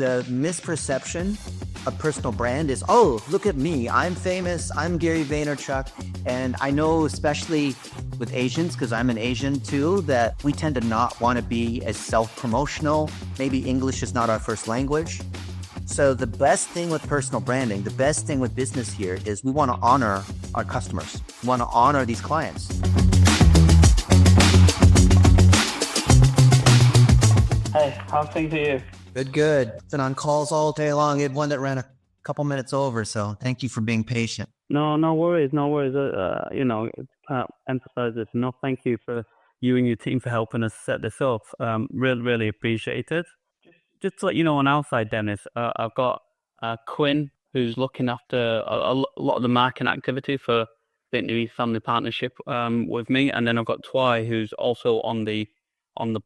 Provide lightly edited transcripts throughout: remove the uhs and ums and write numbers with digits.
the misperception of personal brand is, oh, look at me. I'm famous. I'm Gary Vaynerchuk. And I know, especially with Asians, because I'm an Asian too, that we tend to not want to be as self-promotional. Maybe English is not our first language. So the best thing with personal branding, the best thing with business here is we want to honor our customers. We want to honor these clients. Hey, how's things for you? Good. Been on calls all day long. We had one that ran a couple minutes over, so thank you for being patient. No worries. Can't emphasize this enough. Thank you for you and your team for helping us set this up. Really appreciate it. Just to let you know, on our side, Dennis, I've got Quinn, who's looking after a lot of the marketing activity for the Interview Family Partnership with me, and then I've got Twy, who's also on the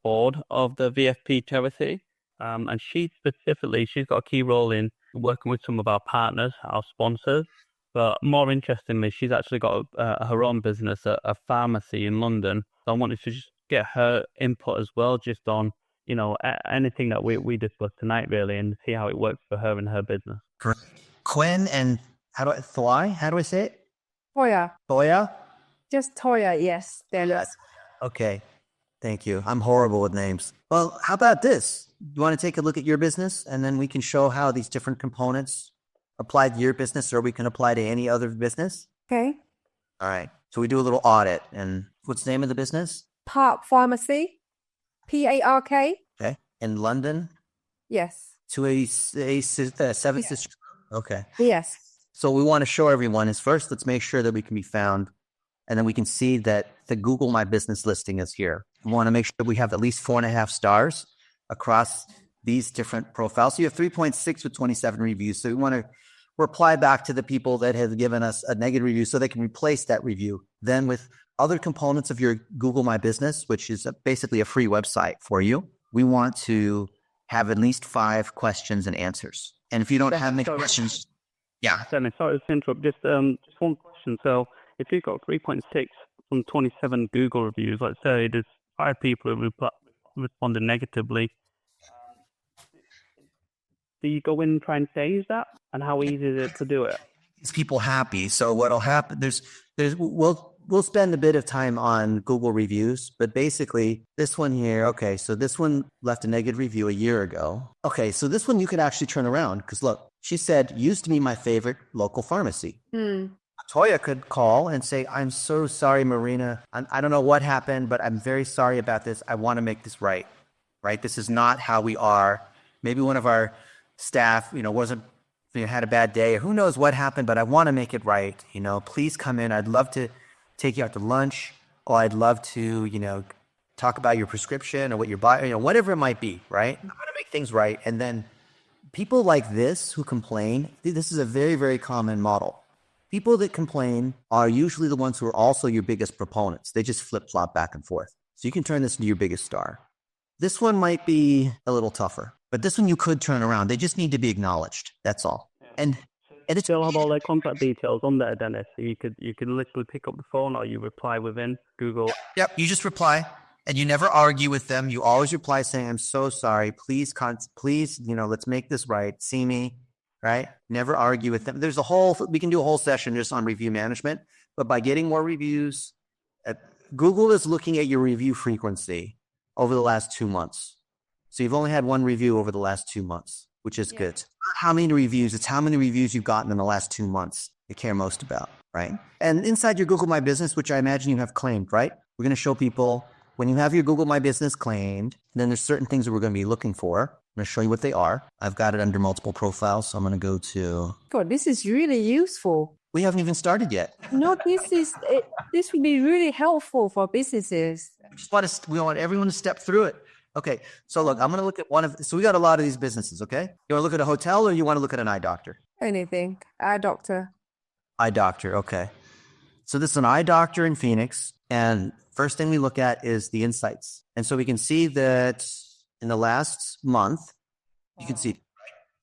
board of the VFP charity. And she's got a key role in working with some of our partners, our sponsors. But more interestingly, she's actually got her own business, a pharmacy in London. So I wanted to just get her input as well, just on, anything that we discussed tonight, really, and see how it works for her and her business. Correct. Quinn and Twy? How do I say it? Toya. Toya? Just Toya, yes. Yes. Okay. Thank you. I'm horrible with names. Well, how about this? You want to take a look at your business, and then we can show how these different components apply to your business, or we can apply to any other business? Okay. All right. So we do a little audit. And what's the name of the business? Park Pharmacy. Park. Okay. In London? Yes. 7 Yes. Sisters. Okay. Yes. So we want to show everyone is first, let's make sure that we can be found. And then we can see that the Google My Business listing is here. We want to make sure that we have at least 4.5 stars across these different profiles. So you have 3.6 with 27 reviews. So we want to reply back to the people that have given us a negative review so they can replace that review. Then with other components of your Google My Business, which is basically a free website for you, we want to have at least 5 questions and answers. And if you don't have any questions, yeah. Dennis, sorry to interrupt. Just one question. So if you've got 3.6 from 27 Google reviews, let's say there's 5 people who responded negatively, do you go in and try and change that? And how easy is it to do it? It's people happy. So what'll happen, we'll spend a bit of time on Google reviews, but basically this one here, okay, so this one left a negative review a year ago. Okay, so this one you could actually turn around, because look, she said, used to be my favorite local pharmacy. Toya could call and say, I'm so sorry, Marina. I don't know what happened, but I'm very sorry about this. I want to make this right? This is not how we are. Maybe one of our staff, had a bad day, or who knows what happened, but I want to make it right. Please come in. I'd love to take you out to lunch, or I'd love to, talk about your prescription or what you're buying, whatever it might be, right? I want to make things right. And then people like this who complain, this is a very, very common model. People that complain are usually the ones who are also your biggest proponents. They just flip-flop back and forth. So you can turn this into your biggest star. This one might be a little tougher, but this one you could turn around. They just need to be acknowledged. That's all. And it's still have all their contact details on there, Dennis. So you could literally pick up the phone, or you reply within Google. Yep, you just reply, and you never argue with them. You always reply saying, "I'm so sorry. Please, let's make this right. See me." Right? Never argue with them. We can do a whole session just on review management, but by getting more reviews, Google is looking at your review frequency over the last 2 months. So you've only had 1 review over the last 2 months, which is good. It's not how many reviews, it's how many reviews you've gotten in the last 2 months they care most about, right? And inside your Google My Business, which I imagine you have claimed, right? We're going to show people when you have your Google My Business claimed, then there's certain things that we're going to be looking for. I'm going to show you what they are. I've got it under multiple profiles, so I'm going to go to... God, this is really useful. We haven't even started yet. No, this would be really helpful for businesses. We want everyone to step through it. Okay, so look, I'm going to look at so we got a lot of these businesses, okay? You want to look at a hotel, or you want to look at an eye doctor? Anything. Eye doctor. Eye doctor, okay. So this is an eye doctor in Phoenix, and first thing we look at is the insights. And so we can see that in the last month, you can see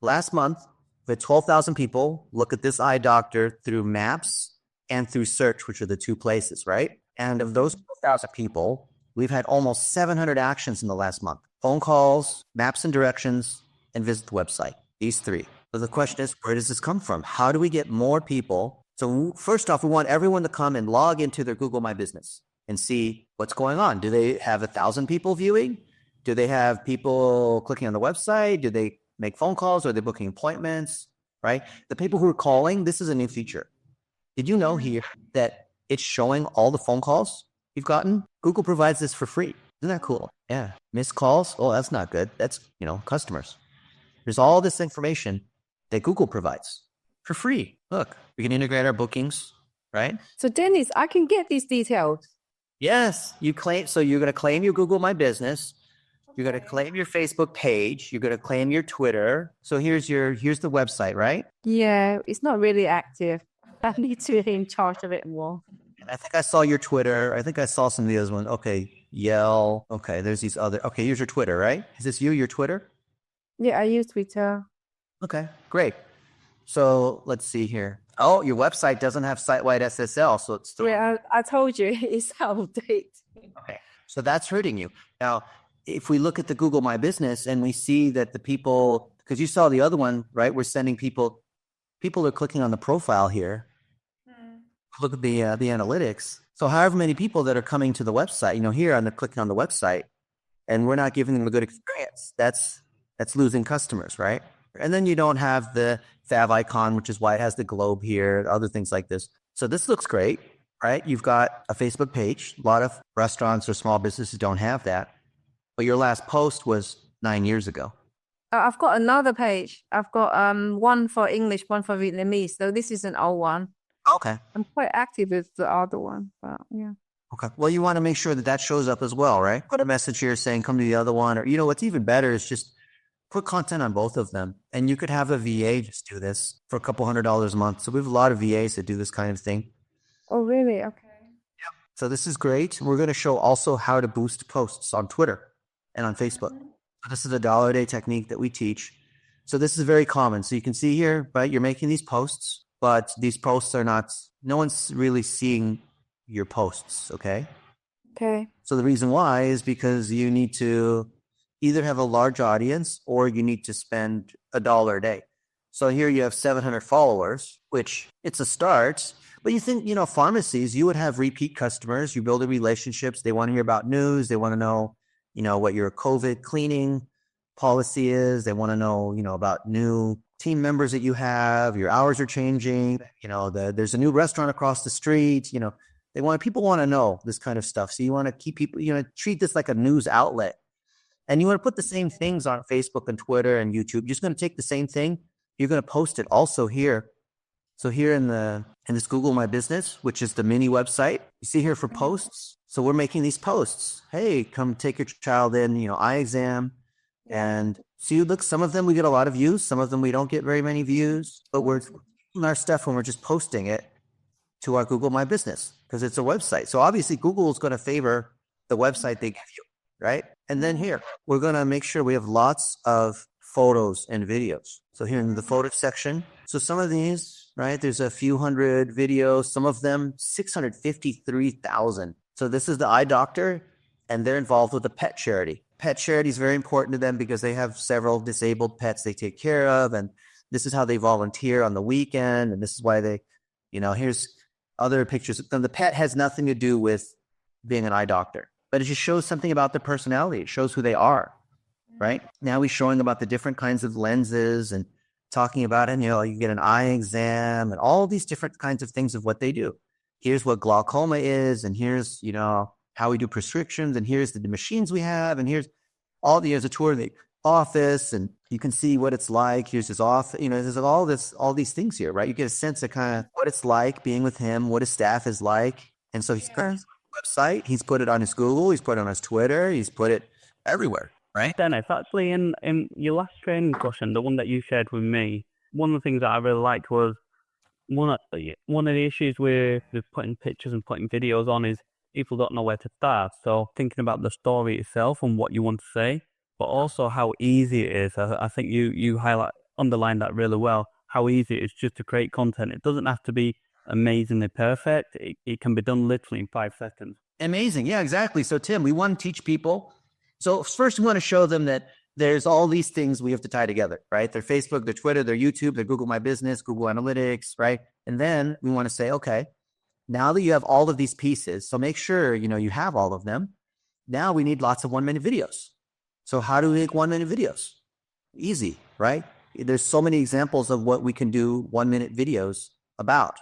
last month, we had 12,000 people look at this eye doctor through Maps and through Search, which are the 2 places, right? And of those 12,000 people, we've had almost 700 actions in the last month. Phone calls, maps and directions, and visit the website. These three. So the question is, where does this come from? How do we get more people? So first off, we want everyone to come and log into their Google My Business and see what's going on. Do they have 1,000 people viewing? Do they have people clicking on the website? Do they make phone calls? Are they booking appointments? Right? The people who are calling, this is a new feature. Did you know here that it's showing all the phone calls you've gotten? Google provides this for free. Isn't that cool? Yeah. Missed calls? Oh, that's not good. That's, customers. There's all this information that Google provides for free. Look, we can integrate our bookings, right? So Dennis, I can get these details. Yes, so you're going to claim your Google My Business. You're going to claim your Facebook page. You're going to claim your Twitter. So here's the website, right? Yeah, it's not really active. I need to be in charge of it more. And I think I saw your Twitter. I think I saw some of the other ones. Okay, Yell. Okay, there's these other. Okay, here's your Twitter, right? Is this your Twitter? Yeah, I use Twitter. Okay, great. So let's see here. Oh, your website doesn't have site-wide SSL, so it's still... Yeah, I told you it's out of date. Okay, so that's hurting you. Now, if we look at the Google My Business and we see that the people, because you saw the other one, right? We're sending people are clicking on the profile here. Look at the analytics. So however many people that are coming to the website, here on the clicking on the website, and we're not giving them a good experience, that's losing customers, right? And then you don't have the fav icon, which is why it has the globe here, other things like this. So this looks great, right? You've got a Facebook page. A lot of restaurants or small businesses don't have that. But your last post was 9 years ago. I've got another page. I've got one for English, one for Vietnamese. So this is an old one. Okay. I'm quite active with the other one, but yeah. Okay. Well, you want to make sure that shows up as well, right? Put a message here saying, come to the other one. Or, what's even better is just put content on both of them. And you could have a VA just do this for a couple $100 a month. So we have a lot of VAs that do this kind of thing. Oh, really? Okay. Yep. So this is great. We're going to show also how to boost posts on Twitter and on Facebook. This is a $1 a day technique that we teach. So this is very common. So you can see here, right? You're making these posts, but these posts are not, no one's really seeing your posts, okay? Okay. So the reason why is because you need to either have a large audience or you need to spend $1 a day. So here you have 700 followers, which it's a start. But you think, pharmacies, you would have repeat customers. You build relationships. They want to hear about news. They want to know, what your COVID cleaning policy is. They want to know, about new team members that you have. Your hours are changing. There's a new restaurant across the street. People want to know this kind of stuff. So you want to keep people, treat this like a news outlet. And you want to put the same things on Facebook and Twitter and YouTube. You're just going to take the same thing. You're going to post it also here. So here in this Google My Business, which is the mini website, you see here for posts. So we're making these posts. Hey, come take your child in, eye exam. And see, look, some of them we get a lot of views. Some of them we don't get very many views. But we're doing our stuff when we're just posting it to our Google My Business because it's a website. So obviously Google is going to favor the website they give you, right? And then here, we're going to make sure we have lots of photos and videos. So here in the photo section, so some of these, right, there's a few hundred videos, some of them 653,000. So this is the eye doctor, and they're involved with a pet charity. Pet charity is very important to them because they have several disabled pets they take care of, and this is how they volunteer on the weekend, and this is why they, here's other pictures. And the pet has nothing to do with being an eye doctor, but it just shows something about their personality. It shows who they are, right? Now he's showing about the different kinds of lenses and talking about it. You get an eye exam and all these different kinds of things of what they do. Here's what glaucoma is, and here's, how we do prescriptions, and here's the machines we have, and here's a tour of the office, and you can see what it's like. Here's his office, there's all these things here, right? You get a sense of kind of what it's like being with him, what his staff is like. And so he's got his website, he's put it on his Google, he's put it on his Twitter, he's put it everywhere, right? Dennis, actually, in your last training session, the one that you shared with me, one of the things that I really liked was one of the issues with putting pictures and putting videos on is people don't know where to start. So thinking about the story itself and what you want to say, but also how easy it is. I think you underline that really well, how easy it is just to create content. It doesn't have to be amazingly perfect. It can be done literally in 5 seconds. Amazing. Yeah, exactly. So Tim, we want to teach people. So first we want to show them that there's all these things we have to tie together, right? Their Facebook, their Twitter, their YouTube, their Google My Business, Google Analytics, right? And then we want to say, okay, now that you have all of these pieces, so make sure, you have all of them. Now we need lots of 1-minute videos. So how do we make 1-minute videos? Easy, right? There's so many examples of what we can do 1-minute videos about.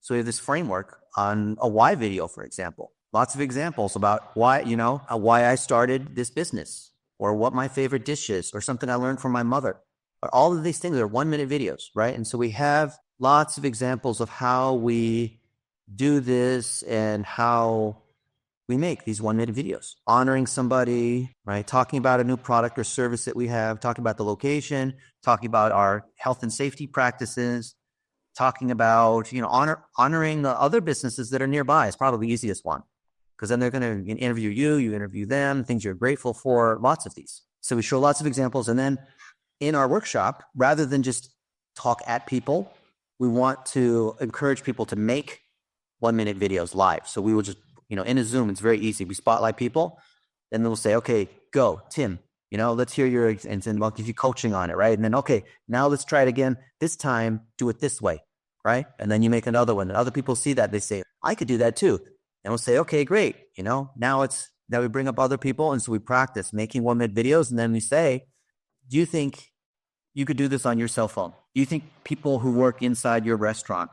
So we have this framework on a why video, for example. Lots of examples about why I started this business, or what my favorite dish is, or something I learned from my mother. Or all of these things are 1-minute videos, right? And so we have lots of examples of how we do this and how we make these 1-minute videos, honoring somebody, right? Talking about a new product or service that we have, talking about the location, talking about our health and safety practices, talking about, honoring other businesses that are nearby is probably the easiest one, because then they're going to interview you interview them, things you're grateful for, lots of these. So we show lots of examples. And then in our workshop, rather than just talk at people, we want to encourage people to make 1-minute videos live. So we will just, in a Zoom, it's very easy. We spotlight people, and then we'll say, okay, go, Tim, let's hear your, and then we'll give you coaching on it, right? And then, okay, now let's try it again. This time, do it this way, right? And then you make another one, and other people see that. They say, I could do that too. And we'll say, okay, great. Now we bring up other people. And so we practice making 1-minute videos. And then we say, do you think you could do this on your cell phone? Do you think people who work inside your restaurant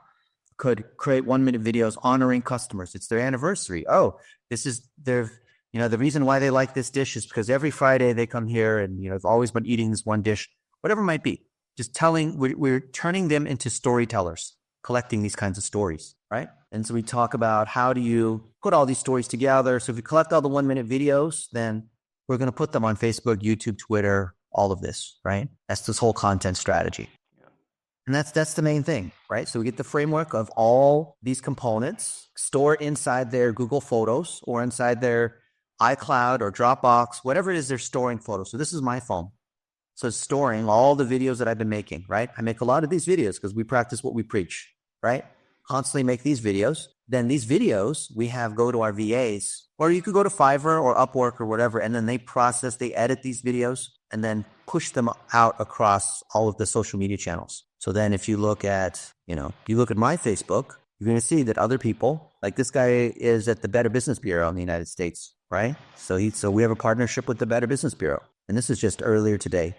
could create 1-minute videos honoring customers? It's their anniversary. Oh, this is their, the reason why they like this dish is because every Friday they come here and, they've always been eating this one dish, whatever it might be. Just we're turning them into storytellers, collecting these kinds of stories, right? And so we talk about how do you put all these stories together. So if you collect all the 1-minute videos, then we're going to put them on Facebook, YouTube, Twitter, all of this, right? That's this whole content strategy. And that's the main thing, right? So we get the framework of all these components stored inside their Google Photos or inside their iCloud or Dropbox, whatever it is they're storing photos. So this is my phone. So it's storing all the videos that I've been making, right? I make a lot of these videos because we practice what we preach, right? Constantly make these videos. Then these videos we have go to our VAs, or you could go to Fiverr or Upwork or whatever, and then they edit these videos and then push them out across all of the social media channels. So then if you look at, my Facebook, you're going to see that other people, like this guy is at the Better Business Bureau in the United States, right? So we have a partnership with the Better Business Bureau. And this is just earlier today.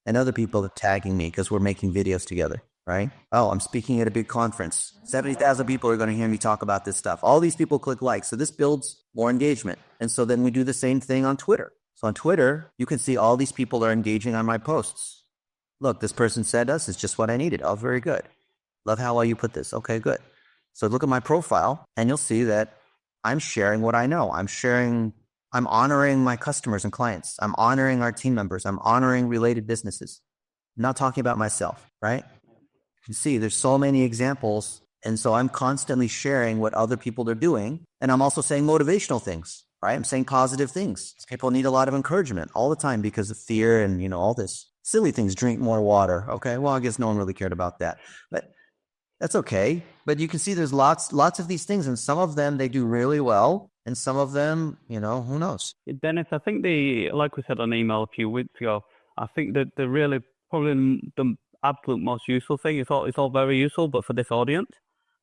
And other people are tagging me because we're making videos together, right? Oh, I'm speaking at a big conference. 70,000 people are going to hear me talk about this stuff. All these people click like. So this builds more engagement. And so then we do the same thing on Twitter. So on Twitter, you can see all these people are engaging on my posts. Look, this person said us. It's just what I needed. Oh, very good. Love how well you put this. Okay, good. So look at my profile and you'll see that I'm sharing what I know. I'm honoring my customers and clients. I'm honoring our team members. I'm honoring related businesses. I'm not talking about myself, right? You can see there's so many examples. And so I'm constantly sharing what other people are doing. And I'm also saying motivational things, right? I'm saying positive things. People need a lot of encouragement all the time because of fear and, all this silly things. Drink more water. Okay. Well, I guess no one really cared about that, but that's okay. But you can see there's lots of these things, and some of them they do really well. And some of them, who knows? Dennis, I think like we said on email a few weeks ago, I think that the really probably the absolute most useful thing, it's all very useful, but for this audience,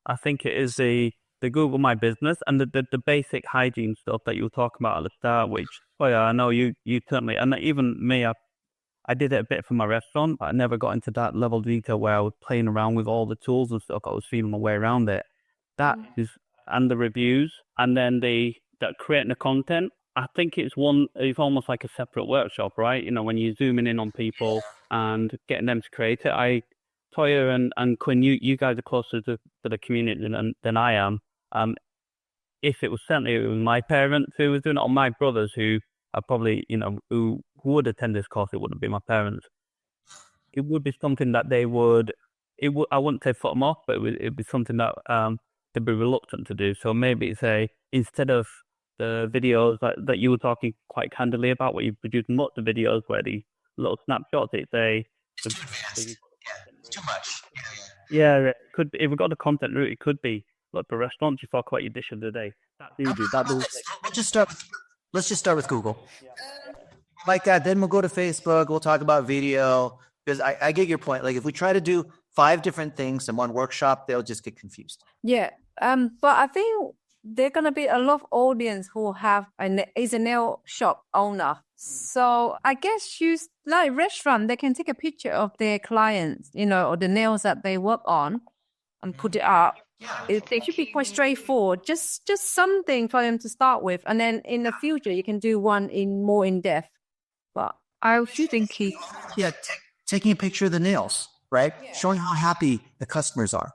I think it is the Google My Business and the basic hygiene stuff that you were talking about at the start, which, oh yeah, I know you certainly, and even me, I did it a bit for my restaurant, but I never got into that level of detail where I was playing around with all the tools and stuff. I was feeling my way around it. That is, and the reviews, and then that creating the content. I think it's almost like a separate workshop, right? When you're zooming in on people and getting them to create it. Toya and Quinn, you guys are closer to the community than I am. If it was my parents who was doing it, or my brothers who are probably, who would attend this course, it wouldn't be my parents. It would be something that I wouldn't say foot them off, but it'd be something that they'd be reluctant to do. So maybe it's instead of the videos that you were talking quite candidly about, where you produce lots of videos where the little snapshots, it's too advanced. Yeah, it's too much. Yeah, it could be, if we got the content route, it could be like for restaurants, you talk about your dish of the day. That's easy. Let's just start with Google. like that. Then we'll go to Facebook. We'll talk about video because I get your point. Like if we try to do 5 different things in one workshop, they'll just get confused. Yeah. But I think there gonna be a lot of audience who is a nail shop owner. So I guess use like restaurant, they can take a picture of their clients, or the nails that they work on and put it up. They should be quite straightforward. Just something for them to start with, and then in the future you can do one more in depth. But I was thinking, Taking a picture of the nails, right? Showing how happy the customers are,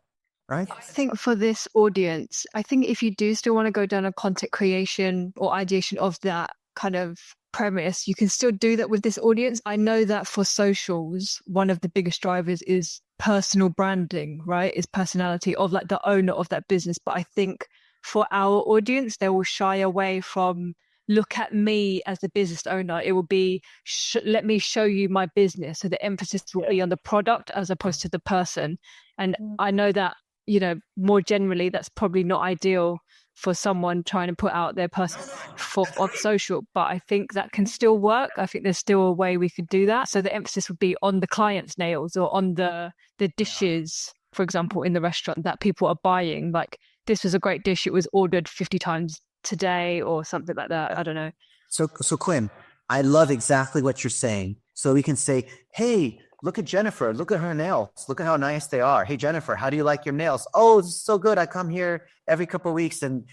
right? I think for this audience, I think if you do still want to go down a content creation or ideation of that kind of premise, you can still do that with this audience. I know that for socials, one of the biggest drivers is personal branding, right? Is personality of like the owner of that business. But I think for our audience, they will shy away from look at me as the business owner. It will be let me show you my business. So the emphasis will be on the product as opposed to the person. And I know that, more generally, that's probably not ideal for someone trying to put out their person on social, but I think that can still work. I think there's still a way we could do that. So the emphasis would be on the client's nails or on the dishes, for example, in the restaurant that people are buying. Like, this was a great dish. It was ordered 50 times today or something like that. I don't know. So Quinn, I love exactly what you're saying. So we can say, hey, look at Jennifer. Look at her nails. Look at how nice they are. Hey, Jennifer, how do you like your nails? Oh, it's so good. I come here every couple of weeks and,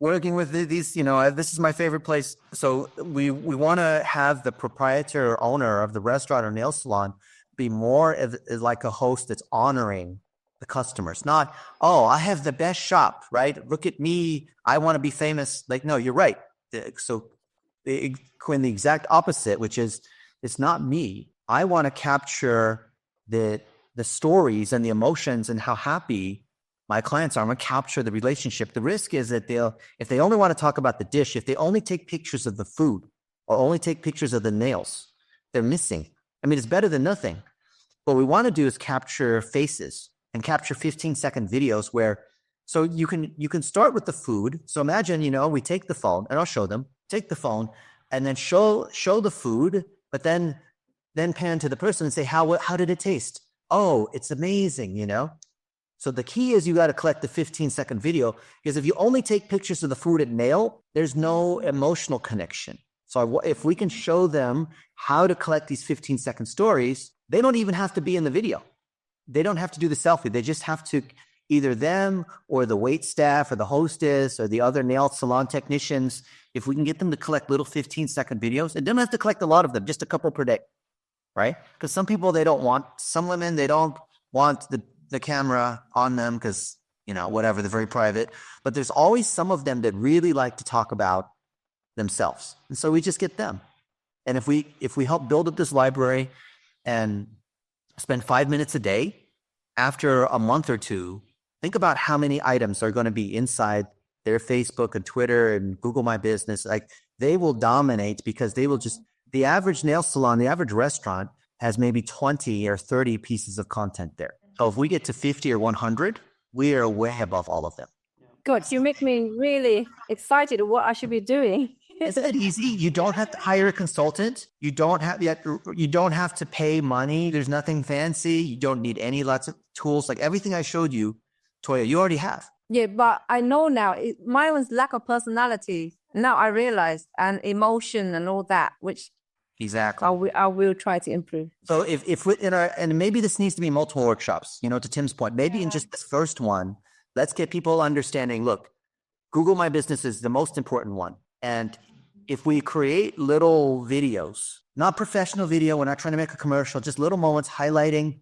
working with these, this is my favorite place. So we want to have the proprietor or owner of the restaurant or nail salon be more as like a host that's honoring the customers, not, oh, I have the best shop, right? Look at me. I want to be famous. Like, no, you're right. So Quinn, the exact opposite, which is it's not me. I want to capture the stories and the emotions and how happy my clients are. I'm going to capture the relationship. The risk is that if they only want to talk about the dish, if they only take pictures of the food or only take pictures of the nails, they're missing. I mean, it's better than nothing. What we want to do is capture faces and capture 15-second videos so you can start with the food. So imagine, we take the phone and I'll show them, take the phone and then show the food, but then pan to the person and say, how did it taste? Oh, it's amazing, So the key is you got to collect the 15-second video, because if you only take pictures of the food and nail, there's no emotional connection. So if we can show them how to collect these 15-second stories, they don't even have to be in the video. They don't have to do the selfie. They just have to, either them or the wait staff or the hostess or the other nail salon technicians, if we can get them to collect little 15-second videos, and they don't have to collect a lot of them, just a couple per day. Right? Because some people, some women, they don't want the camera on them because, whatever, they're very private. But there's always some of them that really like to talk about themselves. And so we just get them. And if we help build up this library and spend 5 minutes a day, after a month or two, think about how many items are going to be inside their Facebook and Twitter and Google My Business. Like, they will dominate because they will just, the average nail salon, the average restaurant has maybe 20 or 30 pieces of content there. So if we get to 50 or 100, we are way above all of them. God, you make me really excited what I should be doing. Isn't it easy? You don't have to hire a consultant. You don't have to pay money. There's nothing fancy. You don't need lots of tools. Like everything I showed you, Toya, you already have. Yeah, but I know now, mine was lack of personality. Now I realize, and emotion and all that, which exactly I will try to improve. So if we and maybe this needs to be multiple workshops, to Tim's point, maybe in just this first one, let's get people understanding, look, Google My Business is the most important one. And if we create little videos, not professional video, we're not trying to make a commercial, just little moments highlighting,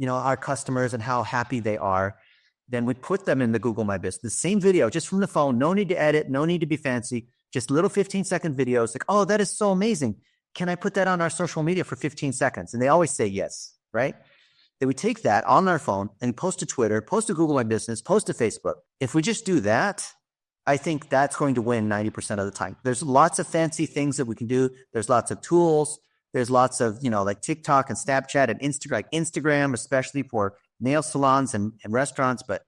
our customers and how happy they are, then we put them in the Google My Business. The same video, just from the phone, no need to edit, no need to be fancy, just little 15-second videos like, oh, that is so amazing. Can I put that on our social media for 15 seconds? And they always say yes, right? Then we take that on our phone and post to Twitter, post to Google My Business, post to Facebook. If we just do that, I think that's going to win 90% of the time. There's lots of fancy things that we can do. There's lots of tools. There's lots of, like TikTok and Snapchat and Instagram, especially for nail salons and restaurants. But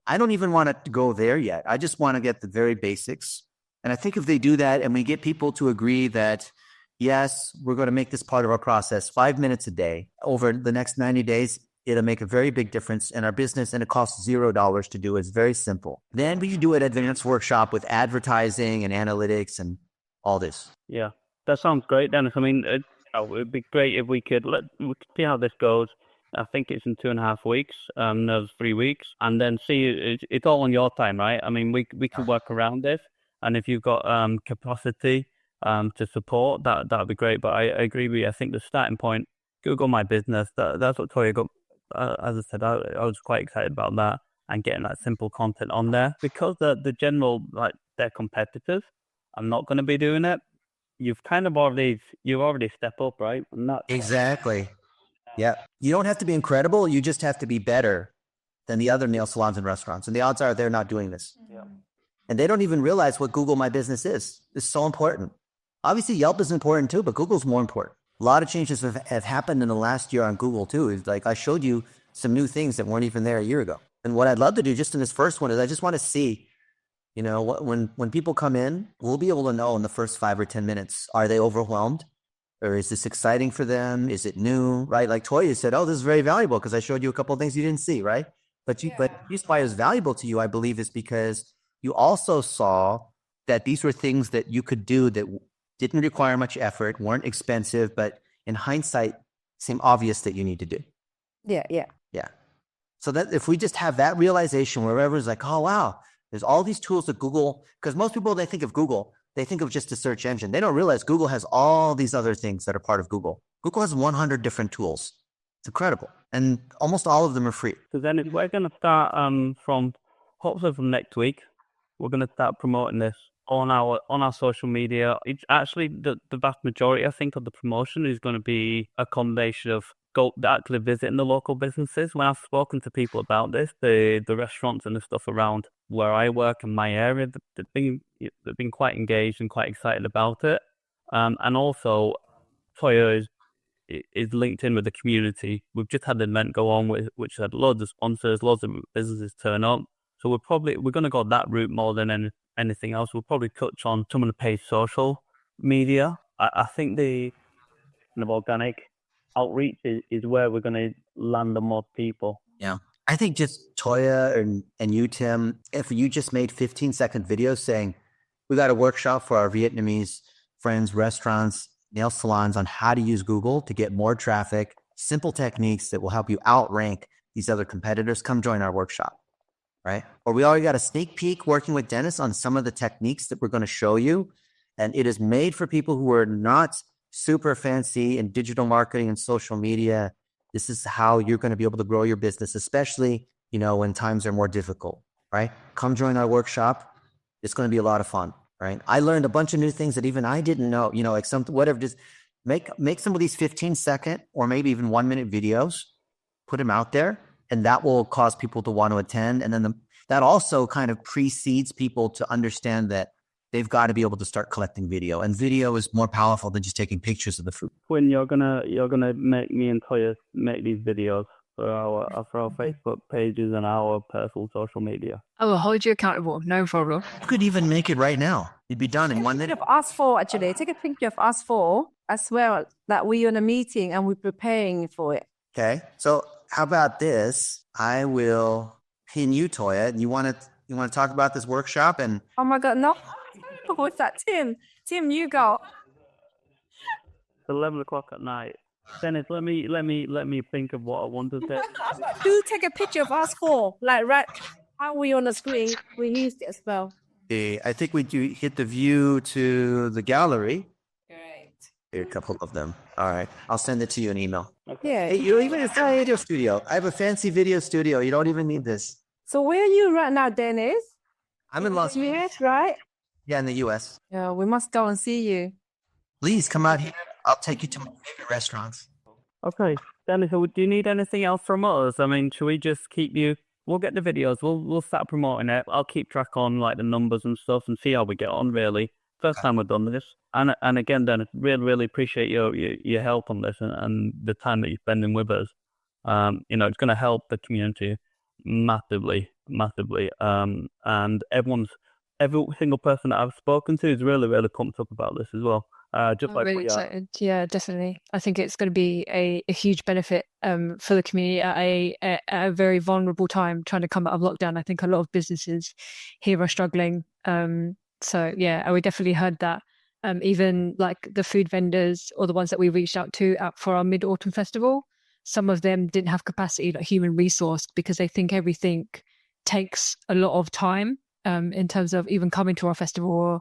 I don't even want to go there yet. I just want to get the very basics. And I think if they do that and we get people to agree that, yes, we're going to make this part of our process 5 minutes a day. Over the next 90 days, it'll make a very big difference in our business, and it costs $0 to do. It's very simple. Then we do an advanced workshop with advertising and analytics and all this. Yeah, that sounds great, Dennis. I mean, it'd be great if we could see how this goes. I think it's in 2.5 weeks. There's 3 weeks, and then see it's all on your time, right? I mean, we can work around this, and if you've got capacity to support, that'd be great. But I agree with you. I think the starting point, Google My Business, that's what Toya got. As I said, I was quite excited about that and getting that simple content on there, because the general, like, their competitors are not going to be doing it. You've already stepped up, right? And that's Exactly. Yeah. You don't have to be incredible. You just have to be better than the other nail salons and restaurants. And the odds are they're not doing this. Yeah. And they don't even realize what Google My Business is. It's so important. Obviously, Yelp is important too, but Google's more important. A lot of changes have happened in the last year on Google too. It's like I showed you some new things that weren't even there a year ago. And what I'd love to do just in this first one is I just want to see, you know, when people come in, we'll be able to know in the first 5 or 10 minutes, are they overwhelmed? Or is this exciting for them? Is it new, right? Like Toya said, oh, this is very valuable because I showed you a couple of things you didn't see, right? But the reason why it was valuable to you, I believe, is because you also saw that these were things that you could do that didn't require much effort, weren't expensive, but in hindsight, seem obvious that you need to do. Yeah. Yeah. So that if we just have that realization where everyone's like, oh, wow, there's all these tools that Google, because most people, they think of Google, they think of just a search engine. They don't realize Google has all these other things that are part of Google. Google has 100 different tools. It's incredible. And almost all of them are free. So then we're going to start hopefully from next week, we're going to start promoting this on our social media. It's actually the vast majority, I think, of the promotion is going to be a combination of actually visiting the local businesses. When I've spoken to people about this, the restaurants and the stuff around where I work in my area, they've been quite engaged and quite excited about it. And also, Toya is linked in with the community. We've just had an event go on which had loads of sponsors, loads of businesses turn up. So we're going to go that route more than anything else. We'll probably touch on some of the paid social media. I think the kind of organic outreach is where we're going to land the most people. Yeah. I think just Toya and you, Tim, if you just made 15-second videos saying, we got a workshop for our Vietnamese friends, restaurants, nail salons on how to use Google to get more traffic, simple techniques that will help you outrank these other competitors, come join our workshop, right? Or we already got a sneak peek working with Dennis on some of the techniques that we're going to show you. And it is made for people who are not super fancy in digital marketing and social media. This is how you're going to be able to grow your business, especially, you know, when times are more difficult, right? Come join our workshop. It's going to be a lot of fun, right? I learned a bunch of new things that even I didn't know, you know, like whatever, just make some of these 15-second or maybe even 1-minute videos, put them out there, and that will cause people to want to attend. And then that also kind of precedes people to understand that they've got to be able to start collecting video, and video is more powerful than just taking pictures of the food. Quinn, you're gonna make me and Toya make these videos for our Facebook pages and our personal social media. I will hold you accountable. No problem. You could even make it right now. It'd be done in 1 minute. Of us four, actually. Take a picture of us four as well, that we're in a meeting and we're preparing for it. Okay. So how about this? I will pin you, Toya. You want to talk about this workshop? And Oh my God, no. What's that, Tim? Tim, you go. It's 11 o'clock at night. Dennis, let me think of what I want to say. Do take a picture of us four, like right how we on the screen. We used it as well. I think we do hit the view to the gallery. Great. Here, a couple of them. All right. I'll send it to you in email. Yeah. Hey, it's not a video studio. I have a fancy video studio. You don't even need this. So where are you right now, Dennis? I'm in Las Vegas. US, right? Yeah, in the U.S. Yeah, we must go and see you. Please come out here. I'll take you to my favorite restaurants. Okay, Dennis, so do you need anything else from us? I mean, should we just keep you? We'll get the videos. We'll start promoting it. I'll keep track on like the numbers and stuff and see how we get on. Really, first time we've done this, and again, Dennis, really appreciate your help on this and the time that you're spending with us. You know, it's going to help the community massively. And every single person that I've spoken to is really pumped up about this as well. Just I'm like really excited. Yeah, definitely. I think it's going to be a huge benefit for the community at a very vulnerable time trying to come out of lockdown. I think a lot of businesses here are struggling. So yeah, we definitely heard that. Even like the food vendors or the ones that we reached out to for our Mid-Autumn Festival, some of them didn't have capacity, like human resource, because they think everything takes a lot of time. In terms of even coming to our festival or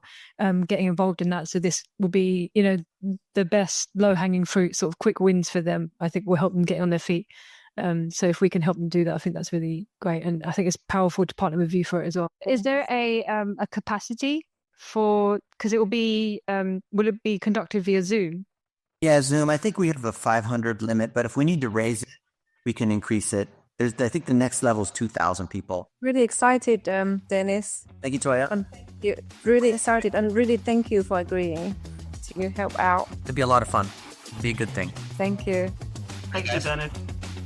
getting involved in that. So this will be, the best low-hanging fruit, sort of quick wins for them. I think will help them get on their feet. So if we can help them do that, I think that's really great. And I think it's powerful to partner with you for it as well. Is there a capacity for, because it will be, will it be conducted via Zoom? Yeah, Zoom. I think we have a 500 limit, but if we need to raise it, we can increase it. I think the next level is 2,000 people. Really excited, Dennis. Thank you, Toya. And you're really excited and really thank you for agreeing to help out. It'd be a lot of fun. It'd be a good thing. Thank you. Thank you, Dennis.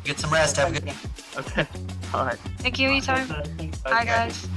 Get some rest. Have a good day. Okay. All right. Thank you, Ito. Bye, guys.